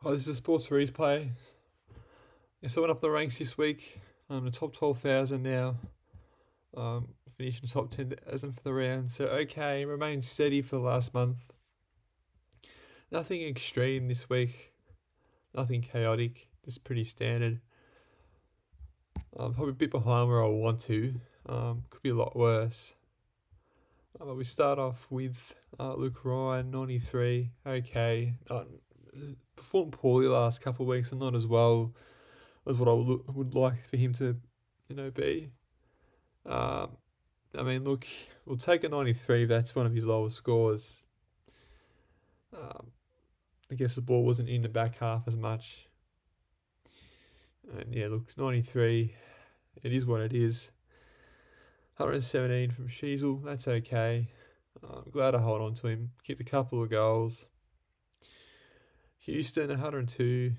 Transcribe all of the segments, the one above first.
Oh, this is SportsReplays. So I went up the ranks this week. The top 12,000 now. Finishing the top 10,000 for the round. So okay, remained steady for the last month. Nothing extreme this week. Nothing chaotic. Just pretty standard. Probably a bit behind where I want to. Could be a lot worse. But we start off with Luke Ryan, 93. Okay. Performed poorly the last couple of weeks and not as well as what I would like for him to, be. Look, we'll take a 93. That's one of his lowest scores. I guess the ball wasn't in the back half as much. And yeah, look, 93. It is what it is. 117 from Sheasel. That's okay. I'm glad I hold on to him. Kicked a couple of goals. Houston, 102.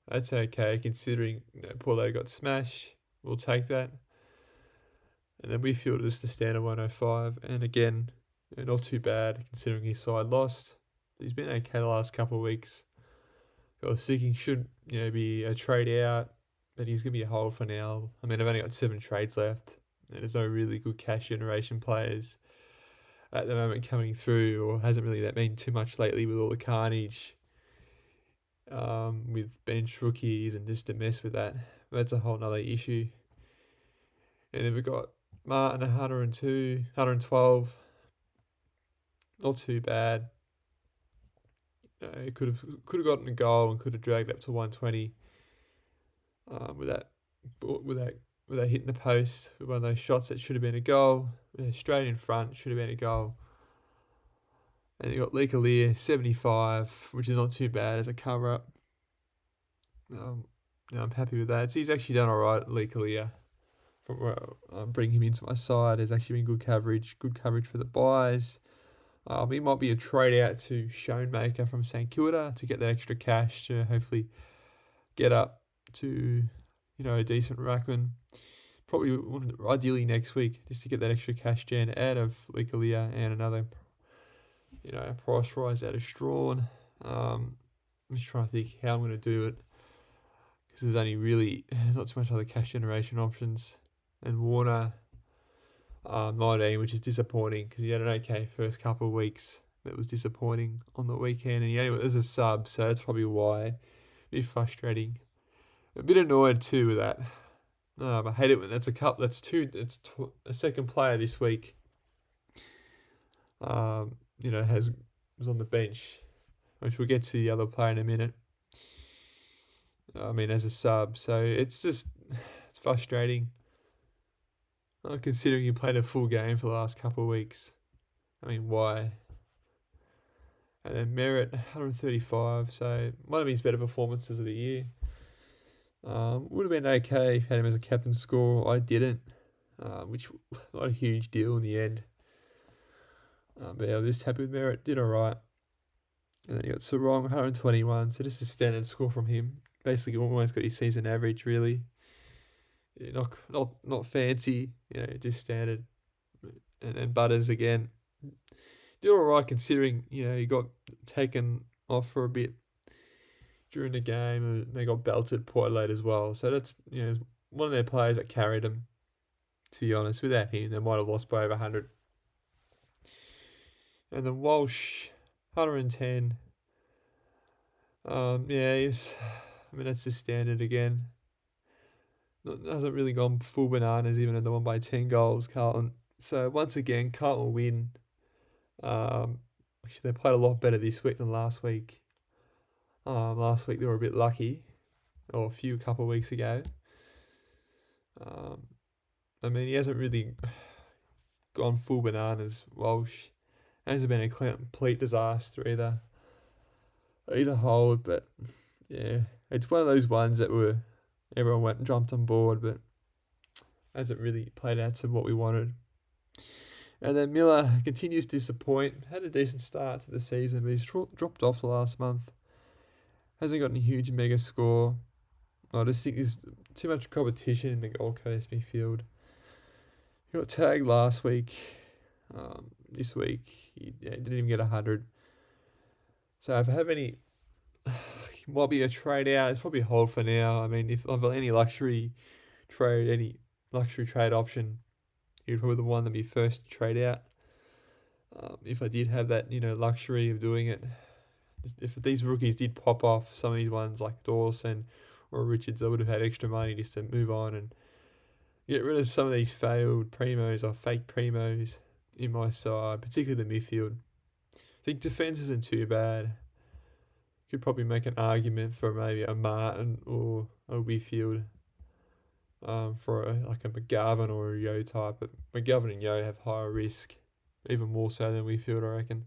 That's okay, considering Paulo got smashed. We'll take that. And then Whitfield is the standard 105. And again, not too bad considering his side lost. He's been okay the last couple of weeks. I was thinking should be a trade out, but he's going to be a hold for now. I've only got 7 trades left. And there's no really good cash generation players at the moment coming through, or hasn't really that been too much lately with all the carnage with bench rookies and just to mess with that. But that's a whole nother issue. And then we've got Martin, 102, 112. Not too bad. He could have gotten a goal and could have dragged it up to 120 with that hitting the post with one of those shots that should have been a goal. Straight in front, should have been a goal. And you got Leakalier, 75, which is not too bad as a cover up. I'm happy with that. So he's actually done all right, Leakalier. Bring him into my side. There's actually been good coverage for the buys. He might be a trade out to Schoenmaker from St Kilda to get that extra cash to hopefully get up to, a decent ruckman. Probably ideally next week just to get that extra cash gen out of Leakalier and another, price rise out of Strawn. I'm just trying to think how I'm going to do it because there's not too much other cash generation options. And Warner, 19, which is disappointing because he had an okay first couple of weeks. It was disappointing on the weekend, and he only was a sub, so that's probably why. A bit frustrating. A bit annoyed too with that. I hate it when that's a cup. That's a second player this week. Was on the bench, which we'll get to the other player in a minute. As a sub, so it's frustrating. Considering you played a full game for the last couple of weeks. Why? And then Merritt, 135. So one of his better performances of the year. Would have been okay if you had him as a captain score. I didn't, which was not a huge deal in the end. But yeah, I was just happy with Merritt. Did all right. And then you got Sarong, 121. So just a standard score from him. Basically almost got his season average, really. Yeah, not fancy, just standard. And then Butters again. Did all right considering, he got taken off for a bit during the game and they got belted Port Adelaide as well. So that's, one of their players that carried them, to be honest. Without him, they might have lost by over 100. And then Walsh, 110. That's the standard again. Hasn't really gone full bananas even in the one by 10 goals, Carlton. So once again, Carlton win. Actually, they played a lot better this week than last week. Last week they were a bit lucky, or a couple of weeks ago. He hasn't really gone full bananas. Walsh hasn't been a complete disaster either hold, but yeah, it's one of those ones that everyone went and jumped on board, but hasn't really played out to what we wanted. And then Miller continues to disappoint. Had a decent start to the season, but he's dropped off the last month. Hasn't got any huge mega score. I just think there's too much competition in the Gold Coast midfield. He got tagged last week. This week, he didn't even get 100. So if I have any might be a trade out. It's probably a hold for now. I mean, if I've got any luxury trade option, he'd probably the one that'd be first to trade out. If I did have that, luxury of doing it. If these rookies did pop off, some of these ones like Dawson or Richards, I would have had extra money just to move on and get rid of some of these failed primos or fake primos in my side, particularly the midfield. I think defence isn't too bad. Could probably make an argument for maybe a Martin or a Whitfield for a McGovern or a Yo type, but McGovern and Yo have higher risk, even more so than Whitfield, I reckon.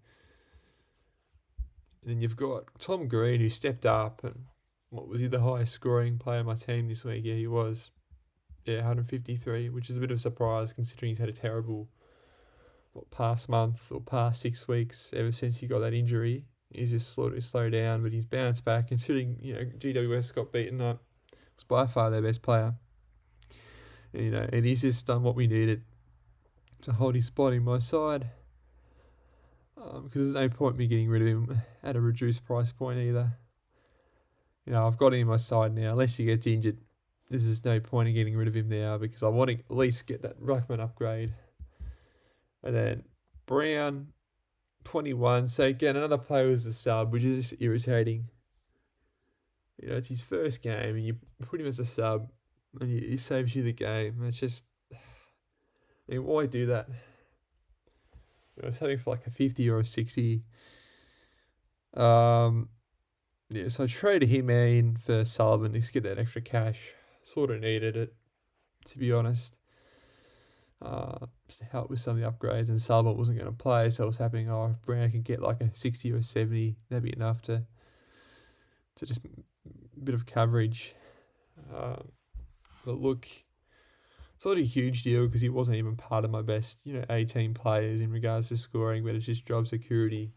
And then you've got Tom Green, who stepped up, and what was he, the highest scoring player on my team this week? Yeah, he was. Yeah, 153, which is a bit of a surprise considering he's had a terrible past month or past 6 weeks ever since he got that injury. He's just slow down, but he's bounced back considering, GWS got beaten up. Was by far their best player. And, and he's just done what we needed to hold his spot in my side. Because there's no point me getting rid of him at a reduced price point either. I've got him in my side now. Unless he gets injured, there's no point in getting rid of him now because I want to at least get that Ruckman upgrade. And then Brown, 21. So again, another player was a sub, which is just irritating. It's his first game and you put him as a sub and he saves you the game. It's just, why do that? I was having for like a 50 or a 60. So I traded him in for Sullivan to get that extra cash. Sort of needed it, to be honest. Just to help with some of the upgrades, and Sullivan wasn't going to play, so I was hoping, if Brown could get like a 60 or a 70, that'd be enough to just a bit of coverage. But look, it's not a huge deal because he wasn't even part of my best, 18 players in regards to scoring, but it's just job security.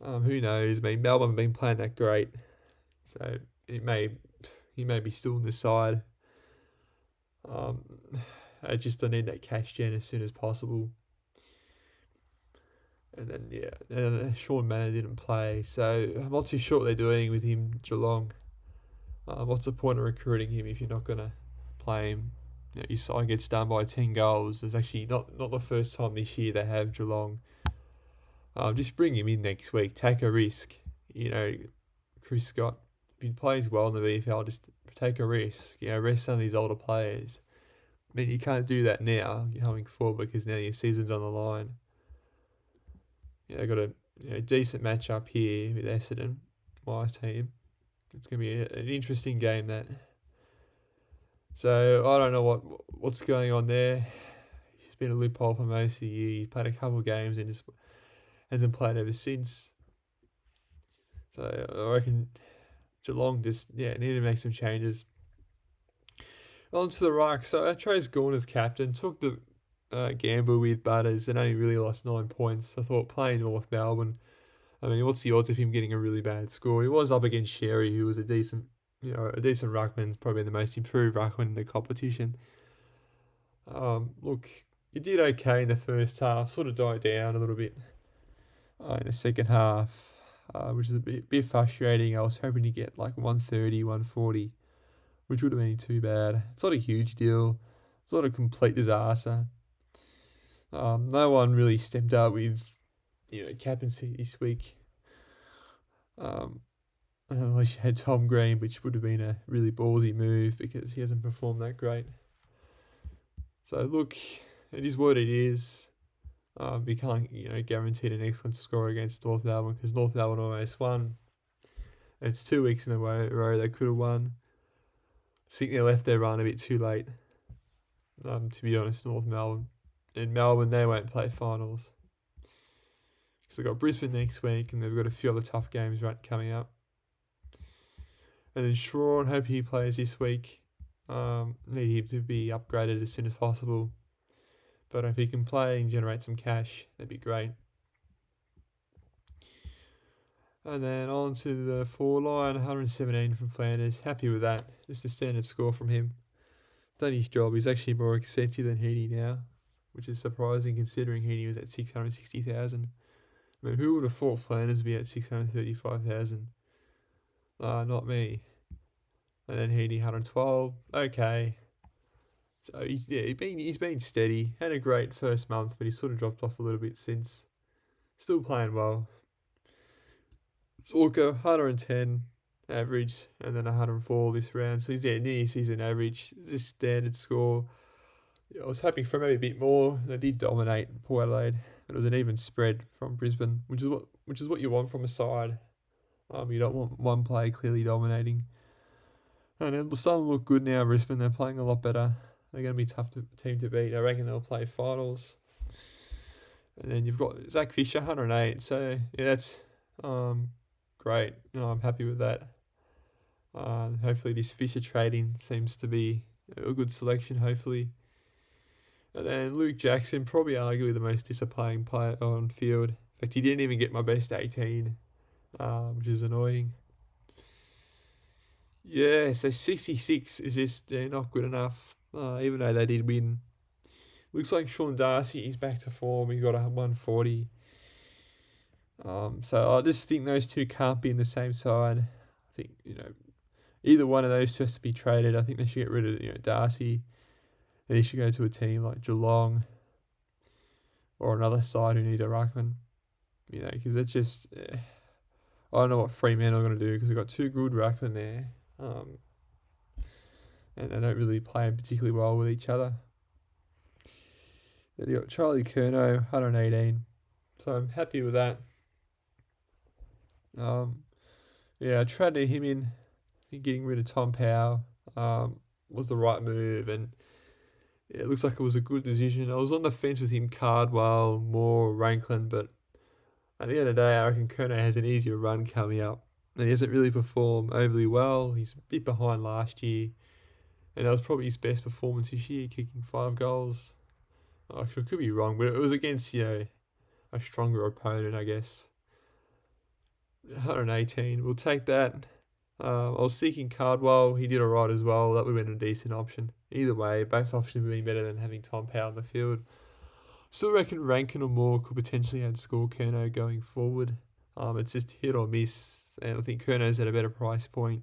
Who knows? I mean, Melbourne have been playing that great, so he may be still on the side. I need that cash gen as soon as possible. And then, Sean Manor didn't play, so I'm not too sure what they're doing with him, Geelong. What's the point of recruiting him if you're not going to play him? Your side gets done by 10 goals. It's actually not the first time this year they have Geelong. Just bring him in next week. Take a risk. Chris Scott, if he plays well in the VFL, just take a risk. Rest some of these older players. I mean, you can't do that now going forward because now your season's on the line. They've got a decent matchup here with Essendon, my team. It's going to be an interesting game, that. So, I don't know what's going on there. He's been a loophole for most of the year. He's played a couple of games and just hasn't played ever since. So, I reckon Geelong just, need to make some changes. On to the ruck. So, I chose Gawn as captain. Took the gamble with Butters and only really lost 9 points. I thought playing North Melbourne, I mean, what's the odds of him getting a really bad score? He was up against Sherry, who was a decent ruckman, probably the most improved ruckman in the competition. Look, he did okay in the first half, sort of died down a little bit in the second half, which is a bit frustrating. I was hoping to get like 130, 140, which would have been too bad. It's not a huge deal. It's not a complete disaster. No one really stepped up with, captaincy this week. Unless you had Tom Green, which would have been a really ballsy move because he hasn't performed that great. So look, it is what it is. We can't, guarantee an excellent score against North Melbourne because North Melbourne almost won. And it's 2 weeks in a row they could have won. I think they left their run a bit too late. To be honest, North Melbourne. In Melbourne, they won't play finals. Because they've got Brisbane next week and they've got a few other tough games coming up. And then Shawn, hope he plays this week. Need him to be upgraded as soon as possible. But if he can play and generate some cash, that'd be great. And then on to the 4 line, 117 from Flanders. Happy with that. Just a standard score from him. Done his job. He's actually more expensive than Heaney now, which is surprising considering Heaney was at 660,000. I mean, who would have thought Flanders would be at 635,000? Not me. And then Heaney 112. Okay. So he's been steady. Had a great first month, but he sort of dropped off a little bit since. Still playing well. Zorko 110 average, and then 104 this round. So he's near season average. Just standard score. I was hoping for maybe a bit more. They did dominate Port Adelaide, but it was an even spread from Brisbane, which is what you want from a side. You don't want one player clearly dominating. And they're starting to look good now, Brisbane. They're playing a lot better. They're going to be a tough team to beat. I reckon they'll play finals. And then you've got Zach Fisher, 108. So, yeah, that's great. I'm happy with that. Hopefully this Fisher trading seems to be a good selection, hopefully. And then Luke Jackson, probably arguably the most disappointing player on field. In fact, he didn't even get my best 18, which is annoying. Yeah, so 66 is just not good enough, even though they did win. Looks like Sean Darcy is back to form. He got a 140. So I just think those two can't be in the same side. I think, either one of those two has to be traded. I think they should get rid of, Darcy. And he should go to a team like Geelong or another side who needs a ruckman. Because that's just... I don't know what Fremantle are going to do because they've got two good ruckmen there. And they don't really play particularly well with each other. Then you got Charlie Curnow, 118. So I'm happy with that. I traded him in. I think getting rid of Tom Powell was the right move, and it looks like it was a good decision. I was on the fence with him, Cardwell, Moore, Ranklin, but at the end of the day, I reckon Curnow has an easier run coming up. And he hasn't really performed overly well. He's a bit behind last year. And that was probably his best performance this year, kicking 5 goals. Actually, I could be wrong, but it was against, a stronger opponent, I guess. 118, we'll take that. I was seeking Cardwell. He did alright as well. That would have been a decent option. Either way, both options would have been better than having Tom Powell in the field. Still reckon Rankin or Moore could potentially outscore Curnow going forward. It's just hit or miss. And I think Curnow's at a better price point.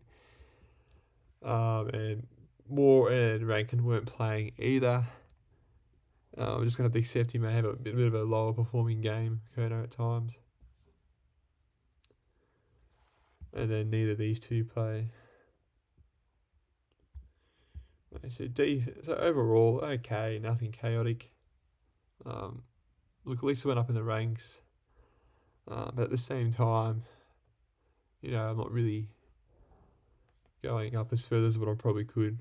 And Moore and Rankin weren't playing either. I'm just going to have to accept he may have a bit of a lower performing game, Curnow at times. And then neither of these two play. So overall, okay, nothing chaotic. Look, at least I went up in the ranks. But at the same time, I'm not really going up as further as what I probably could.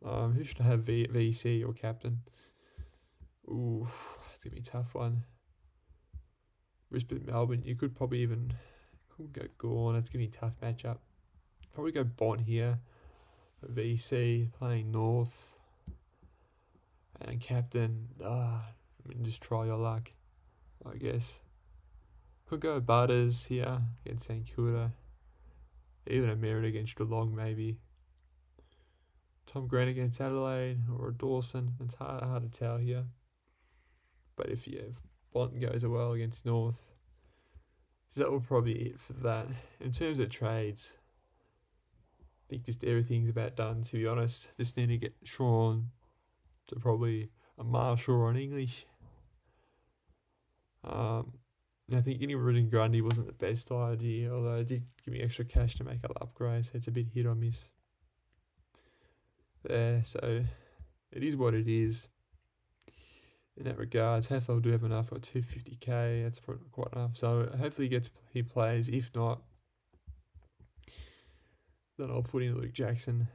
Who should I have, VC or captain? Ooh, it's going to be a tough one. Brisbane, Melbourne, you could probably even go Gorn. It's going to be a tough matchup. Probably go Bont here. VC playing North. And captain, just try your luck, I guess. Could go Butters here against St Kilda. Even a Merritt against Geelong, maybe. Tom Grant against Adelaide or a Dawson. It's hard to tell here. But if Bont goes well against North, so that will probably be it for that. In terms of trades, I think just everything's about done, to be honest. Just need to get Sean to probably a Marshall or an English. I think getting rid of Grundy wasn't the best idea, although it did give me extra cash to make up upgrades, so it's a bit hit or miss there. So it is what it is. In that regards, hopefully I'll do have enough. Got 250k, that's probably not quite enough. So hopefully he plays. If not, then I'll put in Luke Jackson.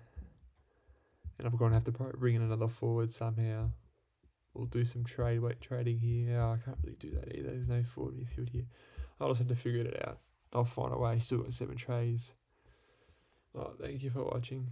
And I'm going to have to probably bring in another forward somehow. We'll do some trading here. I can't really do that either. There's no forward midfield here. I'll just have to figure it out. I'll find a way. Still got 7 trades. Thank you for watching.